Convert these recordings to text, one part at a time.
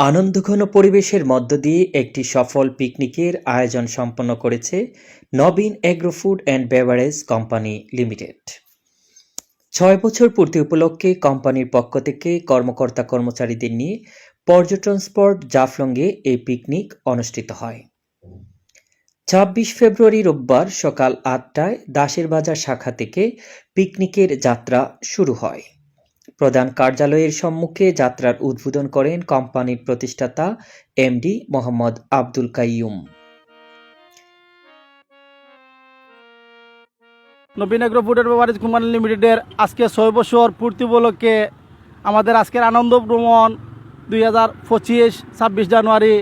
আনন্দঘন পরিবেশের মধ্য দিয়ে একটি সফল পিকনিকের আয়োজন সম্পন্ন করেছে Nabin agro food and beverage company limited. ৬ বছর পূর্তি উপলক্ষে কোম্পানির পক্ষ থেকে কর্মকর্তা কর্মচারীদের নিয়ে পর্যটন স্পট জাফলংয়ে এই পিকনিক অনুষ্ঠিত হয়। ২৬ ফেব্রুয়ারি রোববার সকাল ৮টায় দাসের বাজার শাখা থেকে পিকনিকের যাত্রা শুরু হয়। প্রধান কার্যালয়ের সম্মুখে যাত্রার উদ্বোধন করেন কোম্পানির প্রতিষ্ঠাতা MD Mohammad Abdul Kaiyum. Nabin agro food and beverage company লিমিটেডের আজকে ৬ বছর পূর্তি উপলক্ষে আমাদের আজকের আনন্দ ভ্রমণ ২০২৫ ২৬ জানুয়ারি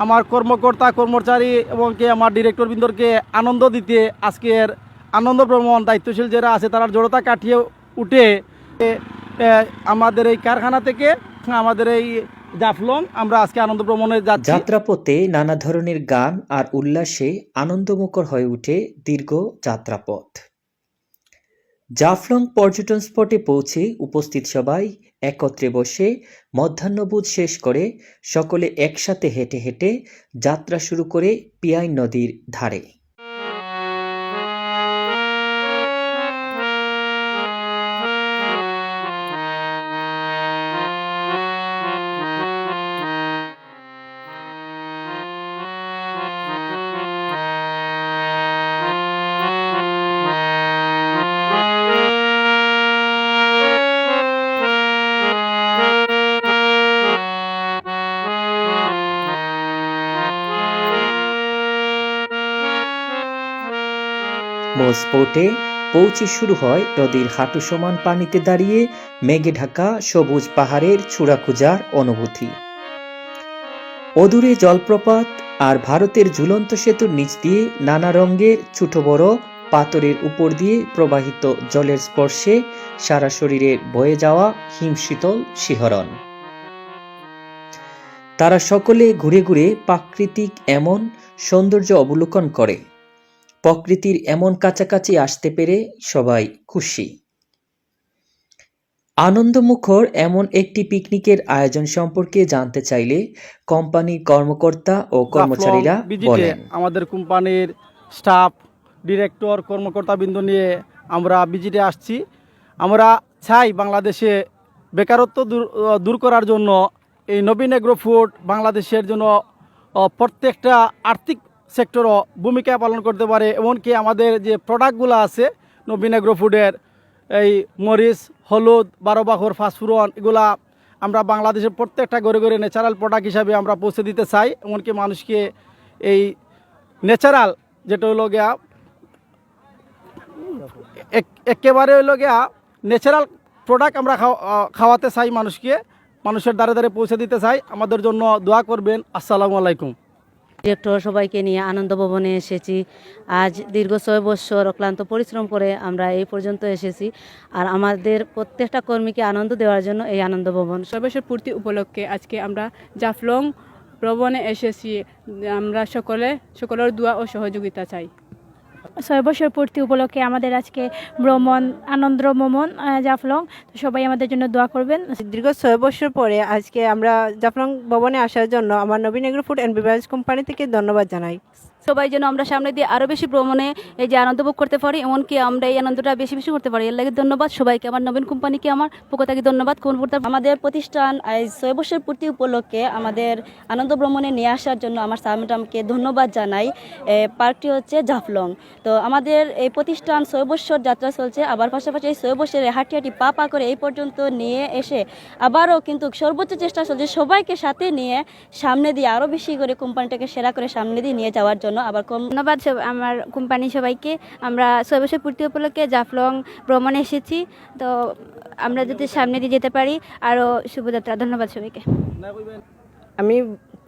আমার কর্মকর্তা কর্মচারী এবং আমার ডিরেক্টরবৃন্দকে আনন্দ দিতে আজকের আনন্দ ভ্রমণ দায়িত্বশীল যারা আছে তারা জড়তা কাটিয়ে উঠে আমাদের এই কারখানা থেকে আমাদের এই জাফলং আমরা আজকে আনন্দ ভ্রমণে যাচ্ছি। যাত্রাপথে নানা ধরনের গান আর উল্লাসে আনন্দমুখর হয়ে উঠে দীর্ঘ যাত্রাপথ। জাফলং পর্যটন স্পটে পৌঁছে উপস্থিত সবাই একত্রে বসে মধ্যাহ্নভোজ শেষ করে সকলে একসাথে হেঁটে হেঁটে যাত্রা শুরু করে পিয়াইন নদীর ধারে। মূল স্পটে পৌঁছে শুরু হয় নদীর হাঁটু সমান পানিতে দাঁড়িয়ে মেঘে ঢাকা সবুজ পাহাড়ের চূড়া খোঁজার অনুভূতি। অদূরে জলপ্রপাত আর ভারতের ঝুলন্ত সেতুর নিচ দিয়ে নানা রঙের ছোট বড় পাথরের উপর দিয়ে প্রবাহিত জলের স্পর্শে সারা শরীরে বয়ে যাওয়া হিমশীতল শিহরণ। তারা সকলে ঘুরে ঘুরে প্রাকৃতিক এমন সৌন্দর্য অবলোকন করে। প্রকৃতির এমন কাছাকাছি আসতে পেরে সবাই খুশি। আনন্দমুখর এমন একটি পিকনিকের আয়োজন সম্পর্কে জানতে চাইলে কোম্পানির কর্মকর্তা ও কর্মচারীরা বলেন, আমাদের কোম্পানির স্টাফ ডিরেক্টর কর্মকর্তাবৃন্দ নিয়ে আমরা ভিজিটে আসছি। আমরা চাই বাংলাদেশে বেকারত্ব দূর করার জন্য এই নবীন এগ্রো ফুড বাংলাদেশের জন্য প্রত্যেকটা আর্থিক সেক্টরও ভূমিকা পালন করতে পারে। এমনকি আমাদের যে প্রোডাক্টগুলো আছে নবীন এগ্রো ফুডের এই মরিচ, হলুদ, 12 বাখর, ফাস্টফুরন, এগুলা আমরা বাংলাদেশের প্রত্যেকটা ঘরে ঘরে ন্যাচারাল প্রোডাক্ট হিসাবে আমরা পৌঁছে দিতে চাই। এমনকি মানুষকে এই ন্যাচারাল যেটা হলো গিয়া একেবারে হলো গিয়া ন্যাচারাল প্রোডাক্ট আমরা খাওয়াতে চাই, মানুষের দ্বারে দ্বারে পৌঁছে দিতে চাই। আমাদের জন্য দোয়া করবেন। আসসালামু আলাইকুম। ডিরেক্টর সবাইকে নিয়ে আনন্দ ভবনে এসেছি। আজ দীর্ঘ ৬ বছর অক্লান্ত পরিশ্রম করে আমরা এই পর্যন্ত এসেছি। আর আমাদের প্রত্যেকটা কর্মীকে আনন্দ দেওয়ার জন্য এই আনন্দ ভবন। ৬ বছর পূর্তি উপলক্ষে আজকে আমরা জাফলং ভ্রমণে এসেছি। আমরা সকলের দোয়া ও সহযোগিতা চাই। ৬ বছর পূর্তি উপলক্ষে আমাদের আজকে আনন্দ ভ্রমণ জাফলং, সবাই আমাদের জন্য দোয়া করবেন। দীর্ঘ ৬ বছর পরে আজকে আমরা জাফলং ভবনে আসার জন্য আমার Nabin agro food and beverage company থেকে ধন্যবাদ জানাই। সবাই যেন আমরা সামনে দিয়ে আরও বেশি ভ্রমণে এই যে আনন্দ ভোগ করতে পারি, এমনকি আমরা এই আনন্দটা বেশি বেশি করতে পারি। এর লাগে ধন্যবাদ সবাইকে, আমার নবীন কোম্পানিকে আমার পক্ষ থেকে ধন্যবাদ। আমাদের প্রতিষ্ঠান ৬ বছর পূর্তি উপলক্ষে আমাদের আনন্দ ভ্রমণে নিয়ে আসার জন্য আমার স্যার ম্যাডামকে ধন্যবাদ জানাই। পার্কটি হচ্ছে জাফলং। তো আমাদের এই প্রতিষ্ঠান ৬ বছর যাত্রা চলছে, আবার পাশাপাশি এই ৬ বছরে হাঁটি হাঁটি পা করে এই পর্যন্ত নিয়ে এসে আবারও কিন্তু সর্বোচ্চ চেষ্টা চলছে সবাইকে সাথে নিয়ে সামনে দিয়ে আরও বেশি করে কোম্পানিটাকে সেরা করে সামনে দিয়ে নিয়ে যাওয়ার জন্য। আবার ধন্যবাদ আমার কোম্পানি সবাইকে। আমরা ৬ বছর পূর্তি উপলক্ষে জাফলং ভ্রমণে এসেছি, তো আমরা যদি সামনে দিয়ে যেতে পারি আরও শুভযাত্রা। ধন্যবাদ সবাইকে। আমি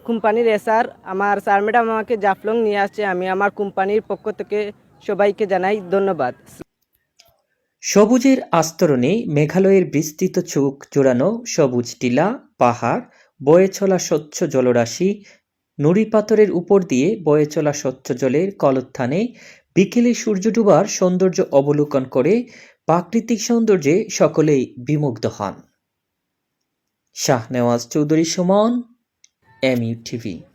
কোম্পানির এসআর, আমার স্যার ম্যাডাম আমাকে জাফলং নিয়ে আসছে। আমি আমার কোম্পানির পক্ষ থেকে সবাইকে জানাই ধন্যবাদ। সবুজের আস্তরণে মেঘালয়ের বিস্তৃত চোখ জোড়ানো সবুজ টিলা, পাহাড়, বয়ে চলা স্বচ্ছ জলরাশি, নুড়ি পাথরের উপর দিয়ে বয়ে চলা স্বচ্ছ জলের কলোত্থানে বিকেলে সূর্য ডুবার সৌন্দর্য অবলোকন করে প্রাকৃতিক সৌন্দর্যে সকলেই বিমুগ্ধ হন। শাহনেওয়াজ চৌধুরী সুমন, MUTV।